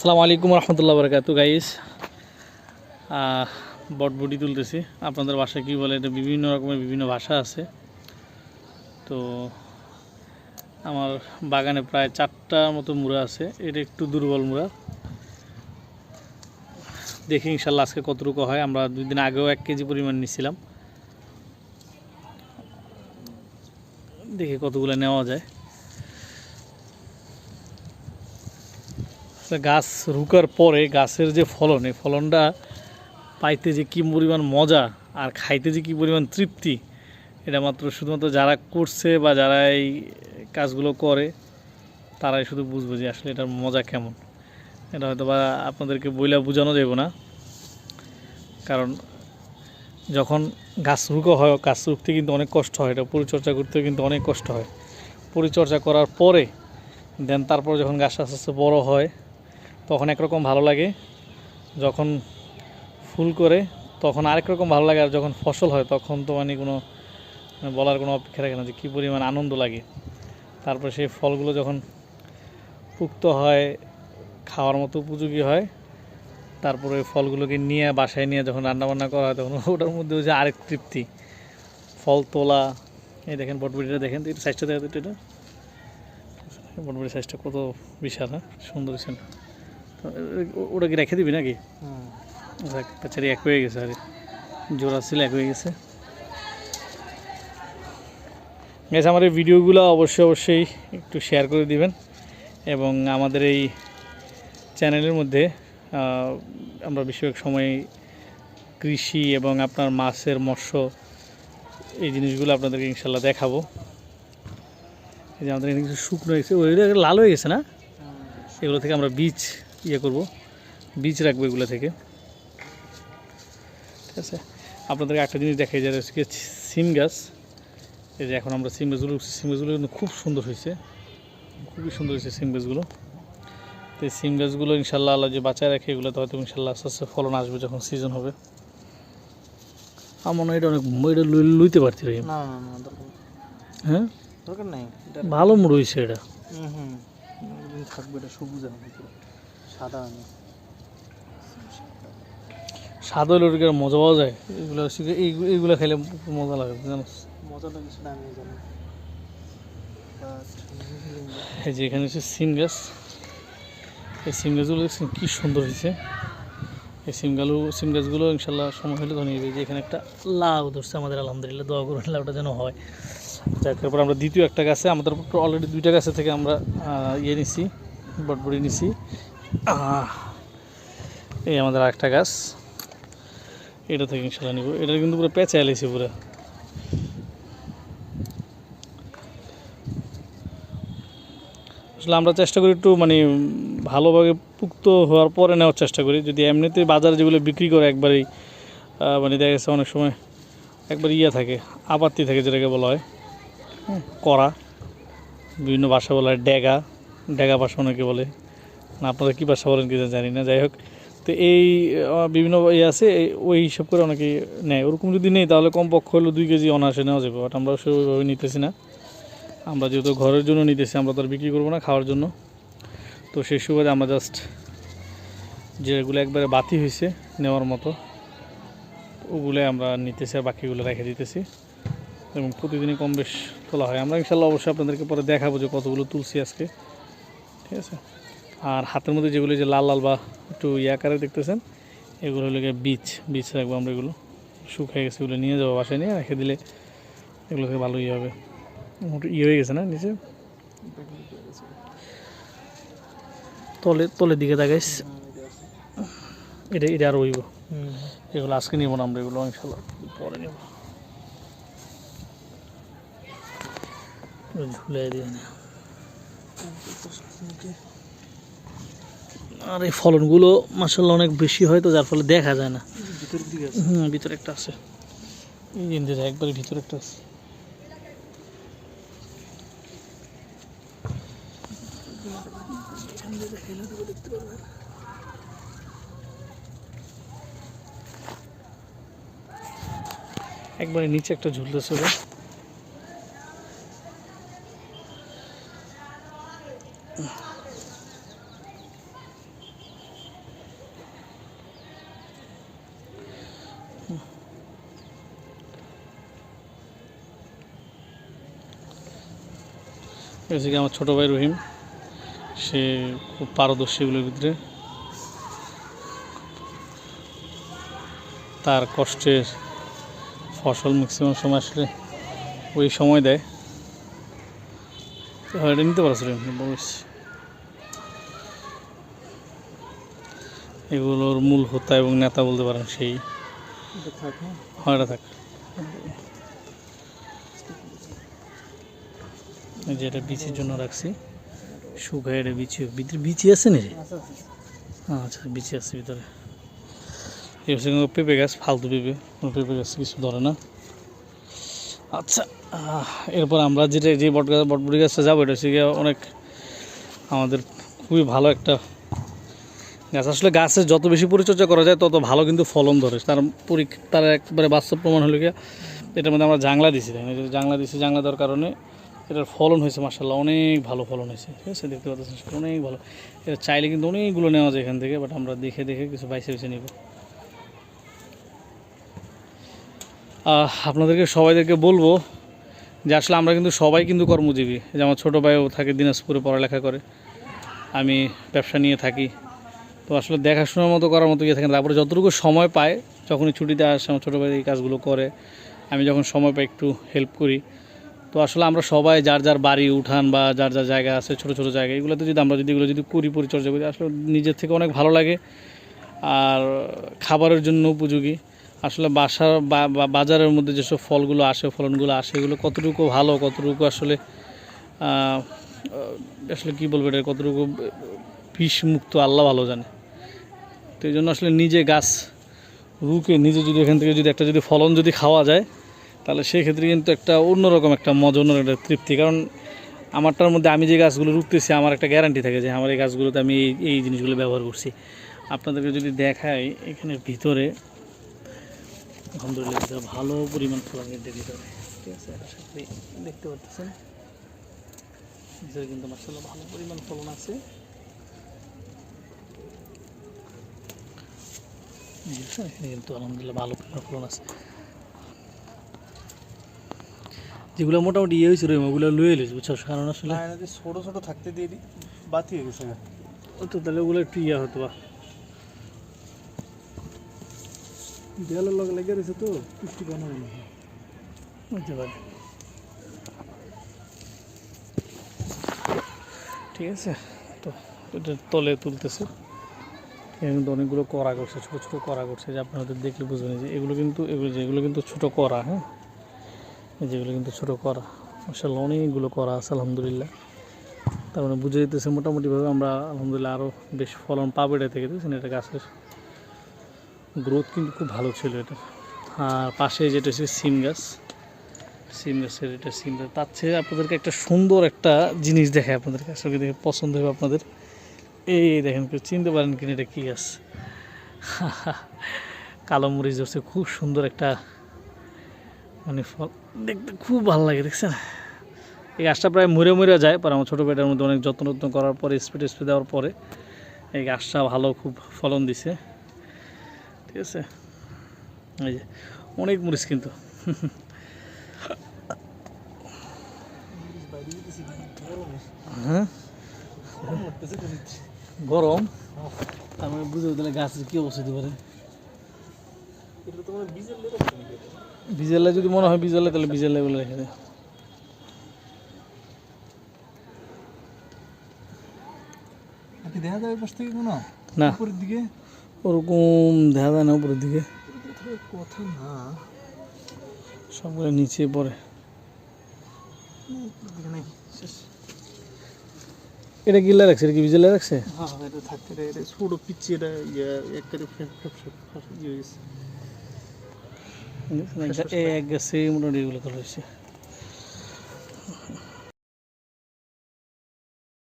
আসসালামু আলাইকুম রহমতুল্লাহ বরকাতু গাইস। বটবুটি তুলতেছি। আপনাদের ভাষায় কী বলে, এটা বিভিন্ন রকমের বিভিন্ন ভাষা আছে। তো আমার বাগানে প্রায় 4টা মতো মুড়া আছে। এটা একটু দুর্বল মুড়া, দেখি ইনশাল্লাহ আজকে কতটুকু হয়। আমরা 2 দিন আগেও 1 কেজি পরিমাণ নিছিলাম, দেখি কতগুলো নেওয়া যায়। গাছ রুকার পরে গাছের যে ফলন, এই ফলনটা পাইতে যে কী পরিমাণ মজা আর খাইতে যে কী পরিমাণ তৃপ্তি, এটা মাত্র শুধুমাত্র যারা করছে বা যারা এই কাজগুলো করে তারাই শুধু বুঝবে যে আসলে এটার মজা কেমন। এটা হয়তো বা আপনাদেরকে বইলা বোঝানো যাবে না, কারণ যখন গাছ রুকা হয়, গাছ রুখতে কিন্তু অনেক কষ্ট হয়, এটা পরিচর্যা করতে কিন্তু অনেক কষ্ট হয়। পরিচর্যা করার পরে দেন তারপর যখন গাছ আস্তে আস্তে বড়ো হয় তখন একরকম ভালো লাগে, যখন ফুল করে তখন আরেক রকম ভালো লাগে, আর যখন ফসল হয় তখন তো কোনো বলার কোনো অপেক্ষা রাখে না যে কী পরিমাণ আনন্দ লাগে। তারপর সেই ফলগুলো যখন পুক্ত হয়, খাওয়ার মতো উপযোগী হয়, তারপরে ওই ফলগুলোকে নিয়ে বাসায় নিয়ে যখন রান্নাবান্না করা হয় তখন ওটার মধ্যে হচ্ছে আরেক তৃপ্তি। ফল তোলা, এই দেখেন বটবটিটা দেখেন তো, এটা সাইজটা দেখা তো, এটা বটবটির সাইজটা কত বিশাল, হ্যাঁ সুন্দর ছিল। ওটা কি রেখে দিবি নাকি? বাচ্চারি 1 হয়ে গেছে, আরে জোড়া ছিল 1 হয়ে গেছে। গেছে আমার এই ভিডিওগুলো অবশ্যই একটু শেয়ার করে দিবেন, এবং আমাদের এই চ্যানেলের মধ্যে আমরা বেশিরভাগ সময় কৃষি এবং আপনার মাছের মৎস্য এই জিনিসগুলো আপনাদেরকে ইনশাল্লাহ দেখাবো। এই যে আমাদের এখানে কিছু শুকনো হয়েছে, ওইটা লাল হয়ে গেছে না, এগুলো থেকে আমরা বীজ করব, বীজ রাখবো এগুলো থেকে। ঠিক আছে, আপনাদেরকে একটা জিনিস দেখাই যায়, হচ্ছে সিম গাছ। এই যে এখন আমরা সিম গাছগুলো কিন্তু খুব সুন্দর হয়েছে, খুবই সুন্দর হয়েছে সিম গাছগুলো। তো এই সিম গাছগুলো ইনশাল্লাহ আল্লাহ যে বাঁচায় রাখে, এগুলো তো হয়তো ইনশাল্লাহ আস্তে আস্তে ফলন আসবে যখন সিজন হবে। আমার মনে হয় এটা অনেক, এটা লুইতে পারছি রহিম। হ্যাঁ দরকার নাই, ভালো মুড় হয়েছে এটা। থাকবে, এটা সবুজ সাদা সাদা হলে ওটাকে মজা পাওয়া যায়। এগুলো এইগুলো খাইলে মজা লাগে, জানো মজা লাগে, সেটা আমি জানি। এই যে এখানে হচ্ছে সিম গাছ, এই সিম গাছগুলো দেখছেন কী সুন্দর হয়েছে। এই সিম গাছগুলো ইনশাল্লাহ সময় হলে ধরে নেবে। যে এখানে একটা লাউ ধরছে আমাদের, আলহামদুলিল্লাহ দোয়া করবেন লাউটা যেন হয়। তারপর আমরা দ্বিতীয় একটা গাছে, আমাদের অলরেডি 2টা গাছে থেকে আমরা নিছি, বটবটি নিছি। এই আমাদের আরেকটা গাছ, এটা থেকে ইনশাল্লাহ নিব। এটা কিন্তু পুরো পেঁচে এলেছে পুরো। আসলে আমরা চেষ্টা করি একটু ভালোভাবে পুক্ত হওয়ার পরে নেওয়ার চেষ্টা করি। যদি এমনিতে বাজারে যেগুলো বিক্রি করে একবারেই দেখা গেছে অনেক সময় একবার থাকে, আপাত্তি থাকে, যেটাকে বলা হয় করা, বিভিন্ন ভাষা বলা হয় ডেগা ভাষা অনেকে বলে, না আপনারা কী ভাষা বলেন কি জানি না। যাই হোক, তো এই বিভিন্ন আছে, ওই হিসাব করে অনেকে নেয়। ওরকম যদি নেই তাহলে কমপক্ষে হলেও 2 কেজি অনায়াসে নেওয়া যাবে, বাট আমরা সেভাবে নিতেছি না। আমরা যেহেতু ঘরের জন্য নিতেছি, আমরা তো আর বিক্রি করবো না, খাওয়ার জন্য। তো সেই সুবাদে আমরা জাস্ট যেগুলো একবারে বাতি হয়েছে নেওয়ার মতো, ওগুলো আমরা নিতেছি, আর বাকিগুলো রেখে দিতেছি, এবং প্রতিদিনই কম বেশ তোলা হয়। আমরা ইনশাল্লাহ অবশ্যই আপনাদেরকে পরে দেখাবো যে কতগুলো তুলছি আজকে। ঠিক আছে, আর হাতের মধ্যে যেগুলো যে লাল লাল বা একটু আকারে দেখতেছেন, এগুলো হলো গিয়ে বীজ রাখবো আমরা। এগুলো শুকিয়ে গেছে, এগুলো নিয়ে যাবো বাসায়, নিয়ে রেখে দিলে এগুলো থেকে ভালোই হবে। হয়ে গেছে না নিচে, তলের দিকে দেখাইস, এটা আর হইব। এগুলো আজকে নিব না আমরা, এগুলো ইনশাল্লাহ পরে নেব। ঝুলে দিয়ে না, আর এই ফলনগুলো মাশাআল্লাহ অনেক বেশি হয়, তো যার ফলে দেখা যায় না। ভিতরে একটা আছে, একবারে ভিতরে একটা আছে। একবারে নিচে একটা ঝুলতেছে। হচ্ছে কি আমার ছোটো ভাই রহিম, সে খুব পারদর্শী এগুলোর ভিতরে। তার কষ্টের ফসল ম্যাক্সিমাম সময় আসলে ওই সময় দেয়। এটা নিতে পারছো রহিম, বলছি এগুলোর মূল হোতা এবং নেতা বলতে পারেন সেই। এটা থাক, হ্যাঁ। হয় এটা থাক, এই যে এটা বিচির জন্য রাখছি, শুকায় এটা ভিতরে বিচি আছে না রে? আচ্ছা আচ্ছা। আচ্ছা বিচি আছে ভিতরে। এই হচ্ছে কিন্তু পেঁপে গাছ, ফালতু পেঁপে, কোনো পেঁপে গাছ কিছু ধরে না। আচ্ছা, এরপর আমরা যেটা যে বটবুড়ি গাছটা যাবো, এটা হচ্ছে গিয়ে অনেক আমাদের খুবই ভালো একটা গাছ। আসলে গাছের যত বেশি পরিচর্যা করা যায় তত ভালো কিন্তু ফলন ধরে। তার একবারে বাস্তব প্রমাণ হলো গিয়ে এটার মধ্যে আমরা জাংলা দিছি, তাই না? জাংলা দিছি, জাংলা দেওয়ার কারণে এটার ফলন হয়েছে মাশাআল্লাহ, অনেক ভালো ফলন হয়েছে। ঠিক আছে, দেখতে পাচ্ছেন অনেক ভালো। এটা চাইলে কিন্তু অনেকগুলো নেওয়া যায় এখান থেকে, বাট আমরা দেখে দেখে কিছু বাইছে নিব। আপনাদেরকে সবাইদেরকে বলবো যে আসলে আমরা কিন্তু সবাই কিন্তু কর্মজীবী। যে আমার ছোটো ভাইও থাকে দিনাজপুরে, পড়ালেখা করে, আমি ব্যবসা নিয়ে থাকি। তো আসলে দেখাশোনার মতো করার মতো গিয়ে থাকে না। তারপরে যতটুকু সময় পায়, যখনই ছুটিতে আসে আমার ছোটো ভাই এই কাজগুলো করে, আমি যখন সময় পাই একটু হেল্প করি। তো আসলে আমরা সবাই যার যার বাড়ি উঠান বা যার যার জায়গা আছে, ছোটো ছোটো জায়গা, এগুলোতে যদি আমরা যদি এগুলো যদি করি, পরিচর্যা করি, আসলে নিজের থেকে অনেক ভালো লাগে। আর খাবারের জন্য উপযোগী। আসলে বাজারের মধ্যে যেসব ফলগুলো আসে, ফলনগুলো আসে, এগুলো কতটুকু ভালো, কতটুকু আসলে আসলে কী বলবো, এটা কতটুকু বিষমুক্ত আল্লাহ ভালো জানে। তো এই জন্য আসলে নিজে গাছ রুকে নিজে যদি এখান থেকে যদি একটা যদি ফলন যদি খাওয়া যায়, তাহলে সেক্ষেত্রে কিন্তু একটা অন্যরকম একটা মজা, অন্যরকম একটা তৃপ্তি। কারণ আমারটার মধ্যে আমি যে গাছগুলো রুখতেছি, আমার একটা গ্যারান্টি থাকে যে আমার এই গাছগুলোতে আমি এই জিনিসগুলো ব্যবহার করছি। আপনাদেরকে যদি দেখাই এখানের ভিতরে, আলহামদুলিল্লাহ ভালো পরিমাণ ফলন এর ভিতরে। ঠিক আছে, দেখতে পাচ্ছেন ভিতরে কিন্তু মাশাআল্লাহ ভালো পরিমাণ ফলন আছে। এখানে কিন্তু আলহামদুলিল্লাহ ভালো পরিমাণ ফলন আছে। যেগুলো মোটামুটি ইয়ে হয়েছিল ওগুলো লুয়ে এলিস, বুঝছো? কারণ আসলে ছোট ছোট থাকতে দিয়ে বাতি হয়ে গেছে। ও তো তাহলে ওগুলো একটু ইয়ে হতো বা দেয়ালের লগে লেগে রয়েছে, তো পুষ্টি বানাবো না, বুঝতে পারি। ঠিক আছে, তো এটা তলে তুলতেছে। এখানে কিন্তু অনেকগুলো করা করছে, ছোটো ছোটো করা করছে, যে আপনারা দেখলে বুঝবেন যে এগুলো কিন্তু ছোটো করা। হ্যাঁ, যেগুলো কিন্তু ছোটো করা, মাশাআল্লাহ অনেকগুলো করা আছে আলহামদুলিল্লাহ। তার মানে বুঝে যেতেছে মোটামুটিভাবে আমরা আলহামদুলিল্লাহ আরও বেশ ফলন পাবো এটা থেকে। দেখছেন এটা গাছের গ্রোথ কিন্তু খুব ভালো ছিল এটা। আর পাশে যেটা হচ্ছে সিম গাছের, এটা সিম গাছ। তার চেয়ে আপনাদেরকে একটা সুন্দর একটা জিনিস দেখায়, আপনাদের কাছে দেখে পছন্দ হবে আপনাদের। এই দেখেন, কেউ চিনতে পারেন কিনা এটা কী গাছ? কালো মরিচ ধরছে, খুব সুন্দর একটা মানে ফল, দেখতে খুব ভালো লাগে। দেখছেন এই গাছটা প্রায় মরে যায়, পর আমার ছোটো পেটার মধ্যে অনেক যত্ন করার পরে, স্প্রে দেওয়ার পরে এই গাছটা ভালো খুব ফলন দিছে। ঠিক আছে, এই যে অনেক মরিচ কিন্তু। হ্যাঁ, গরম, তার মানে বুঝে তাহলে গাছের কী অবস্থা হতে পারে। ভিজেলে যদি মনে হয় ভিজেলে, তাহলে ভিজেলে বলে রেখে দেয়। দেখা যাবে পাশ থেকে কোনো না, উপরের দিকে ওরকম দেখা যায় না উপরের দিকে, কথা না, সবগুলো নিচে পড়ে। এটা গিলা রাখছে, এটা কি ভিজেলে রাখছে? হ্যাঁ, এটা থাকতে এটা ছোট পিচ্ছি, এটা একবারে ইয়ে হয়েছে। এক গাছে মোটামুটি এগুলো করা হয়েছে।